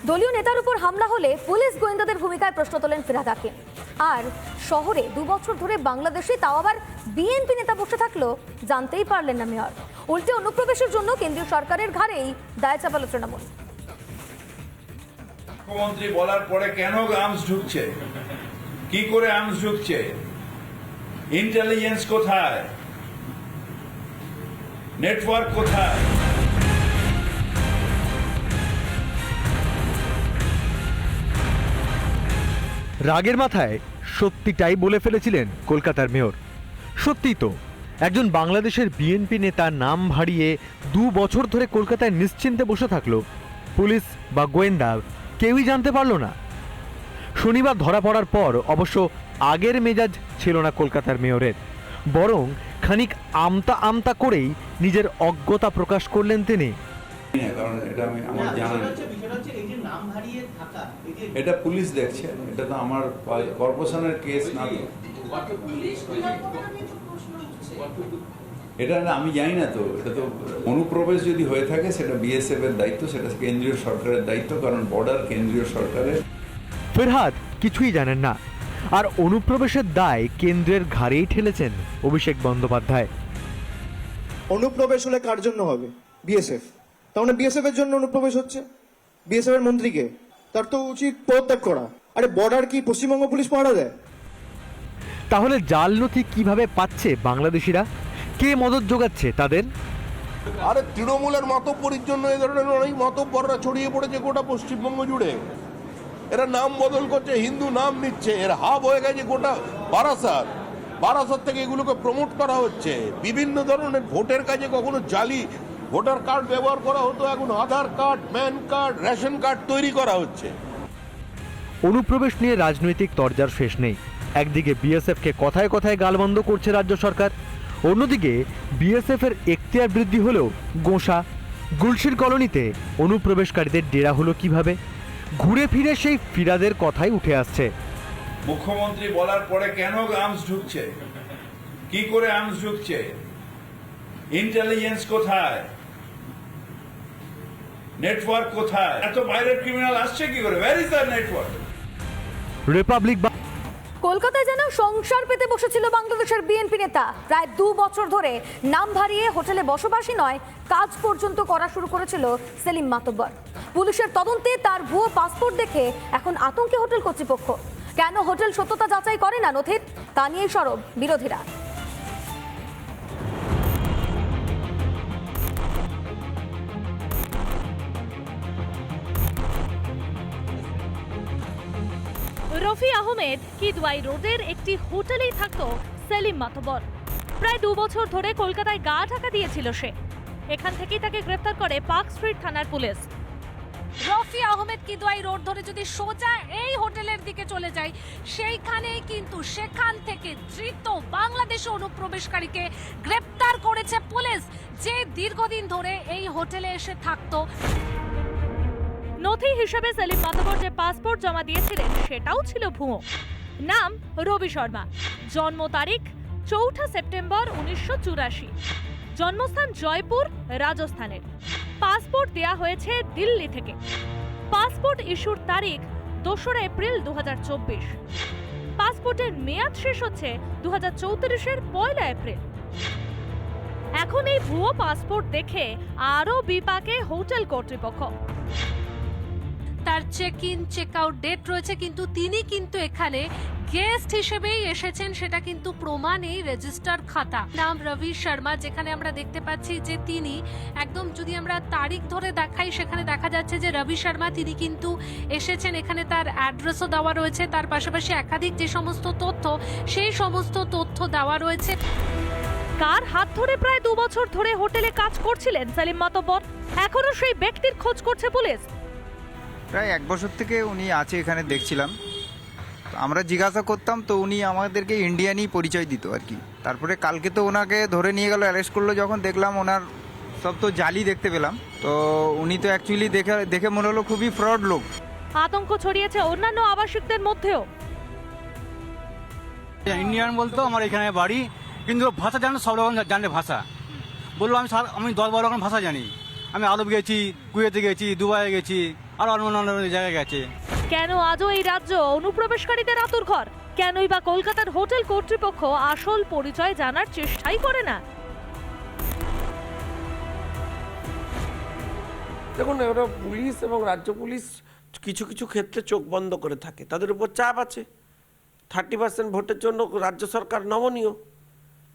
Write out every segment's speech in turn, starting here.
দলীয় নেতার উপর হামলা হলে পুলিশ গোয়েন্দাদের ভূমিকায় প্রশ্ন তোলেন ফিরহাদ হাকিম। আর শহরে 2 বছর ধরে বাংলাদেশে, তাও আবার বিএনপি নেতা বসে থাকলো, জানতেই পারলেন না মেয়র। উল্টে অনুপ্রবেশের জন্য কেন্দ্রীয় সরকারের ঘাড়েই দায় চাপালো তৃণমূল। মুখ্যমন্ত্রী বলার পরে কেন আর্মস ঢুকছে, কি করে আর্মস ঢুকছে, ইন্টেলিজেন্স কোথায়, নেটওয়ার্ক কোথায়? রাগের মাথায় সত্যিটাই বলে ফেলেছিলেন কলকাতার মেয়র। সত্যিই তো, একজন বাংলাদেশের বিএনপি নেতা নাম ভাড়িয়ে 2 বছর ধরে কলকাতায় নিশ্চিন্তে বসে থাকলো, পুলিশ বা গোয়েন্দা কেউই জানতে পারল না। শনিবার ধরা পড়ার পর অবশ্য আগের মেজাজ ছিল না কলকাতার মেয়রের, বরং খানিক আমতা আমতা করেই নিজের অজ্ঞতা প্রকাশ করলেন তিনি। কারণ এটা আমার জানা নেই, এটা পুলিশ দেখছে, এটা তো আমার কর্পোরেশনের কেস না। এটা আমি জানি না, তো এটা তো অনুপ্রবেশ যদি হয়ে থাকে সেটা বিএসএফ এর দায়িত্ব, সেটা কেন্দ্রীয় সরকারের দায়িত্ব, কারণ বর্ডার কেন্দ্রীয় সরকারের। ফিরহাদ কিছুই জানেন না, আর অনুপ্রবেশের দায় কেন্দ্রের ঘাড়েই ঠেলেছেন অভিষেক বন্দ্যোপাধ্যায়। অনুপ্রবেশ হলে কার জন্য হবে? বিএসএফ। তার মানে বিএসএফ এর জন্য অনুপ্রবেশ হচ্ছে। বিএসএফ এর মন্ত্রীকে তার তো উচিত পদত্যাগ করা। আরে বর্ডার কি পশ্চিমবঙ্গ পুলিশ পাহারা দেয়? তাহলে জাল নথি কিভাবে পাচ্ছে বাংলাদেশিরা? কে মদত যোগাচ্ছে তাদের? আরে তৃণমূলের মাতব্বরির জন্য এই ধরনের অনেক মাতব্বররা ছড়িয়ে পড়েছে গোটা পশ্চিমবঙ্গ জুড়ে। এরা নাম বদল করছে, হিন্দু নাম নিচ্ছে, এর হাব হয়ে গেছে গোটা বারাসাত। বারাসাত থেকে এগুলোকে প্রমোট করা হচ্ছে। বিভিন্ন ধরনের ভোটের কাজে কখনো জালি ভোটার কার্ড ব্যবহার করা হতো, এখন Aadhaar card, PAN card, ration card তৈরি করা হচ্ছে। অনুপ্রবেশ নিয়ে রাজনৈতিক তরজার শেষ নেই। একদিকে বিএসএফকে কথায় কথায় গালবন্ধ করছে রাজ্য সরকার, অন্যদিকে বিএসএফ এর এখতিয়ার বৃদ্ধি হলেও গোঁসা গুলশির কলোনিতে অনুপ্রবেশকারীদের ডেরা হলো কিভাবে? ঘুরে ফিরে সেই ফিরাদের কথাই উঠে আসছে। মুখ্যমন্ত্রী বলার পরে কেন আর্মস ঢুকছে, কি করে আর্মস ঢুকছে, ইন্টেলিজেন্স কোথায়, নেটওয়ার্ক কোথায়? এত বাইরের ক্রিমিনাল আসছে কি করে? Where is the network? Republic কলকাতায় যেন সংসার পেতে বসেছিল বাংলাদেশের বিএনপি নেতা। প্রায় 2 বছর ধরে নাম ভারিয়ে হোটেলে বসবাসী নয়, কাজ পর্যন্ত করা শুরু করেছিল সেলিম মাতব্বর। পুলিশের তদন্তে তার ভুয়ো পাসপোর্ট দেখে এখন আতঙ্কে হোটেল কর্তৃপক্ষ। কেন হোটেল সত্যতা যাচাই করে না নথির, তা নিয়েই সরব বিরোধীরা। রফি আহমেদ কিদওয়াই রোডের একটি হোটেলেই থাকতো সেলিম মাতব্বর। প্রায় 2 বছর ধরে কলকাতায় গা ঢাকা দিয়েছিল সে। এখান থেকেই তাকে গ্রেফতার করে পার্ক স্ট্রিট থানার পুলিশ। রফি আহমেদ কিদওয়াই রোড ধরে যদি সোজা এই হোটেলের দিকে চলে যায়, সেইখানেই কিন্তু সেখান থেকে ধৃত বাংলাদেশি অনুপ্রবেশকারীকে গ্রেপ্তার করেছে পুলিশ, যে দীর্ঘদিন ধরে এই হোটেলে এসে থাকতো। নথি হিসেবে সেলিম মাতব্বর যে পাসপোর্ট জমা দিয়েছিলেন সেটাও ছিল ভুয়ো। নাম রবি শর্মা, জন্ম তারিখ 4 সেপ্টেম্বর 1984, জন্মস্থান জয়পুর, রাজস্থানের। পাসপোর্ট দেয়া হয়েছে দিল্লি থেকে। পাসপোর্ট ইস্যুর তারিখ 2 এপ্রিল 2024। পাসপোর্টের মেয়াদ শেষ হচ্ছে 2034-এর 1 এপ্রিল। এখন এই ভুয়ো পাসপোর্ট দেখে আরও বিপাকে হোটেল কর্তৃপক্ষ। তার check in check out date রয়েছে, কিন্তু তিনি কিন্তু এখানে গেস্ট হিসেবেই এসেছেন, সেটা কিন্তু প্রমাণ এই রেজিস্টার খাতা। নাম রবি শর্মা, যেখানে আমরা দেখতে পাচ্ছি যে তিনি একদম, যদি আমরা তারিখ ধরে দেখাই সেখানে দেখা যাচ্ছে যে রবি শর্মা তিনি কিন্তু এসেছেন। এখানে তার অ্যাড্রেসও দেওয়া রয়েছে, তার পাশাপাশি একাধিক যে সমস্ত তথ্য, সেই সমস্ত তথ্য দেওয়া রয়েছে। কার হাত ধরে প্রায় 2 বছর ধরে হোটেলে কাজ করছিলেন সেলিম মাতব্বর? এখনো সেই ব্যক্তির খোঁজ করছে পুলিশ। প্রায় 1 বছর থেকে উনি আছে এখানে দেখছিলাম। আমরা জিজ্ঞাসা করতাম তো উনি আমাদেরকে ইন্ডিয়ানই পরিচয় দিত আর কি। তারপরে কালকে তো ওনাকে ধরে নিয়ে গেল, অ্যারেস্ট করলো, যখন দেখলাম ওনার সব তো জালি দেখতে পেলাম, তো উনি তো অ্যাকচুয়ালি দেখে মনে হলো খুবই ফ্রড লোক। আতঙ্ক ছড়িয়েছে অন্যান্য আবাসিকদের মধ্যেও। ইন্ডিয়ান বলতো আমার এখানে বাড়ি, কিন্তু ভাষা জানে, সব রকম জানে ভাষা। বললো আমি 10-12 রকম ভাষা জানি। আমি আরব গেছি, কুয়েতে গেছি, দুবাইয়ে গেছি, আর অন্য জায়গায় গেছে। কেন আজও এই রাজ্য অনুপ্রবেশকারীদের আতুরঘর? কেনই বা কলকাতার হোটেল কর্তৃপক্ষ আসল পরিচয় জানার চেষ্টাই করে না? দেখুন, ওরা পুলিশ এবং রাজ্য পুলিশ কিছু কিছু ক্ষেত্রে চোখ বন্ধ করে থাকে, তাদের উপর চাপ আছে। 30% ভোটের জন্য রাজ্য সরকার নমনীয়,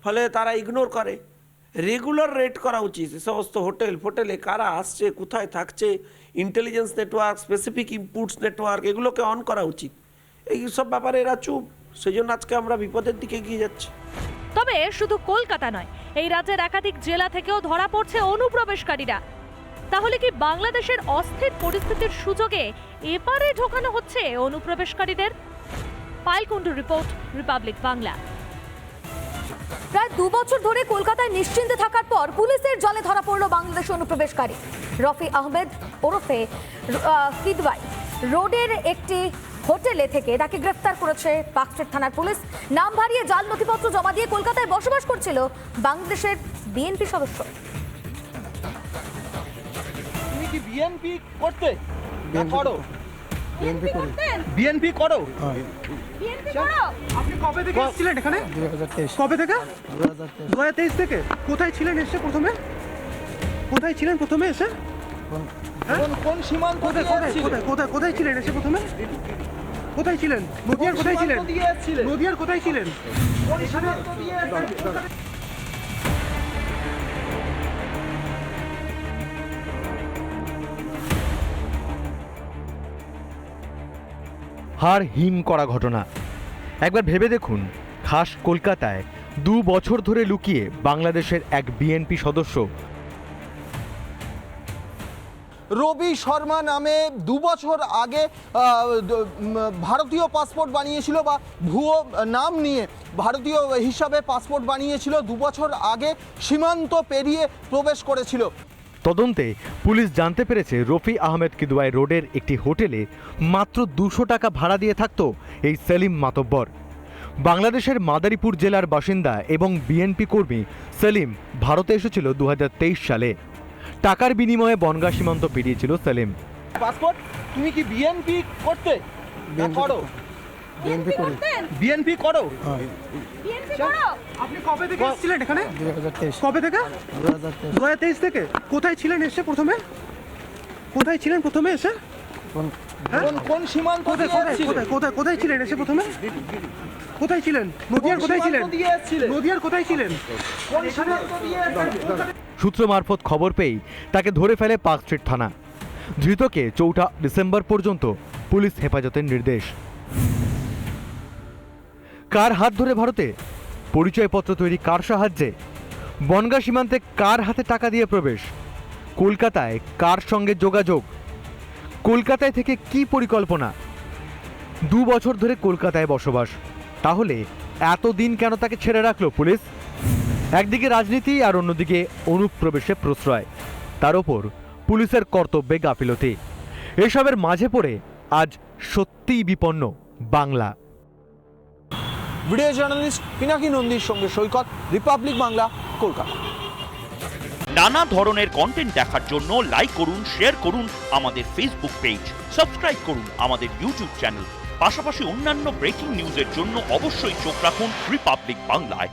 ফলে তারা ইগনোর করে। রেগুলার রেড করা উচিত এ সমস্ত হোটেলে কারা আসছে, কোথায় থাকছে, intelligence network, specific inputs network, এগুলোকে অন করা উচিত। এই সব ব্যাপারে এরা চুপ, সেই জন্য আজকে আমরা বিপদের দিকে এগিয়ে যাচ্ছি। তবে শুধু কলকাতা নয়, এই রাজ্যের একাধিক জেলা থেকেও ধরা পড়ছে অনুপ্রবেশকারীরা। তাহলে কি বাংলাদেশের অস্থির পরিস্থিতির সুযোগে এপারে ঢোকানো হচ্ছে অনুপ্রবেশকারীদের? পাইলকুণ্ডু রিপোর্ট, রিপাবলিক বাংলা। প্রায় 2 বছর ধরে কলকাতায় নিশ্চিন্তে থাকার পর পুলিশের জালে ধরা পড়ল বাংলাদেশ অনুপ্রবেশকারী রফি আহমেদ ওরফে কিদওয়াই রোডের একটি হোটেলে থেকে তাকে গ্রেফতার করেছে পার্কস্ট্রিট থানার পুলিশ। নাম ভারিয়ে জাল নথিপত্র জমা দিয়ে কলকাতায় বসবাস করছিল বাংলাদেশের বিএনপি সদস্য। তুমি কি বিএনপি করতে করো? বিএনপি করো? বিএনপি করো? আপনি কবে থেকে এসেছিলেন এখানে? 2023। কবে থেকে? 2023 থেকে। কোথায় ছিলেন এসে প্রথমে? কোথায় ছিলেন প্রথমে এসে? কোন সীমান্ত কোথায় কোথায় ছিলেন এসে প্রথমে? কোথায় ছিলেন? নদিয়ার কোথায় ছিলেন? নদিয়ার কোথায় ছিলেন? হাড় হিম করা ঘটনা। একবার ভেবে দেখুন, খাস কলকাতায় 2 বছর ধরে লুকিয়ে বাংলাদেশের এক বিএনপি সদস্য রবি শর্মা নামে 2 বছর আগে ভারতীয় পাসপোর্ট বানিয়েছিল, বা ভুয়ো নাম নিয়ে ভারতীয় হিসাবে পাসপোর্ট বানিয়েছিল। 2 বছর আগে সীমান্ত পেরিয়ে প্রবেশ করেছিল। তদন্তে পুলিশ জানতে পেরেছে রফি আহমেদ কিদওয়াই রোডের একটি হোটেলে মাত্র 200 টাকা ভাড়া দিয়ে থাকতো এই সেলিম মাতব্বর। বাংলাদেশের মাদারীপুর জেলার বাসিন্দা এবং বিএনপি কর্মী সেলিম ভারতে এসেছিল 2023 সালে। টাকার বিনিময়ে বনগাঁ সীমান্ত পেরিয়েছিল সেলিম। পাসপোর্ট, তুমি কি বিএনপি করতে করো? বিএনপি করো? বিএনপি করো? আপনি কবে থেকে এসেছিলেন এখানে? 2023। কবে থেকে? 2023 থেকে। কোথায় ছিলেন এসে প্রথমে? কোথায় ছিলেন প্রথমে এসে? কোন সীমান্ত কোথায় ছিলেন এসে প্রথমে? কোথায় ছিলেন? নদিয়ার কোথায় ছিলেন? নদিয়ার কোথায় ছিলেন? সূত্র মারফত খবর পেয়েই তাকে ধরে ফেলে পার্কস্ট্রিট থানা। ধৃতকে 4 ডিসেম্বর পর্যন্ত পুলিশ হেফাজতের নির্দেশ। কার হাত ধরে ভারতে? পরিচয়পত্র তৈরি কার সাহায্যে? বনগাঁ সীমান্তে কার হাতে টাকা দিয়ে প্রবেশ? কলকাতায় কার সঙ্গে যোগাযোগ? কলকাতায় থেকে কি পরিকল্পনা? 2 বছর ধরে কলকাতায় বসবাস, তাহলে এতদিন কেন তাকে ছেড়ে রাখলো পুলিশ? একদিকে রাজনীতি আর অন্যদিকে অনুপ্রবেশে প্রশ্রয়, তার ওপর পুলিশের কর্তব্যে গাফিলতি। এসবের মাঝে পড়ে আজ সত্যিই বিপন্ন বাংলা। ভিডিও জার্নালিস্ট পিনাকি নন্দীর সঙ্গে সৈকত, রিপাবলিক বাংলা, কলকাতা। নানা ধরনের কন্টেন্ট দেখার জন্য লাইক করুন, শেয়ার করুন আমাদের ফেসবুক পেজ, সাবস্ক্রাইব করুন আমাদের ইউটিউব চ্যানেল। পাশাপাশি অন্যান্য ব্রেকিং নিউজের জন্য অবশ্যই চোখ রাখুন রিপাবলিক বাংলায়।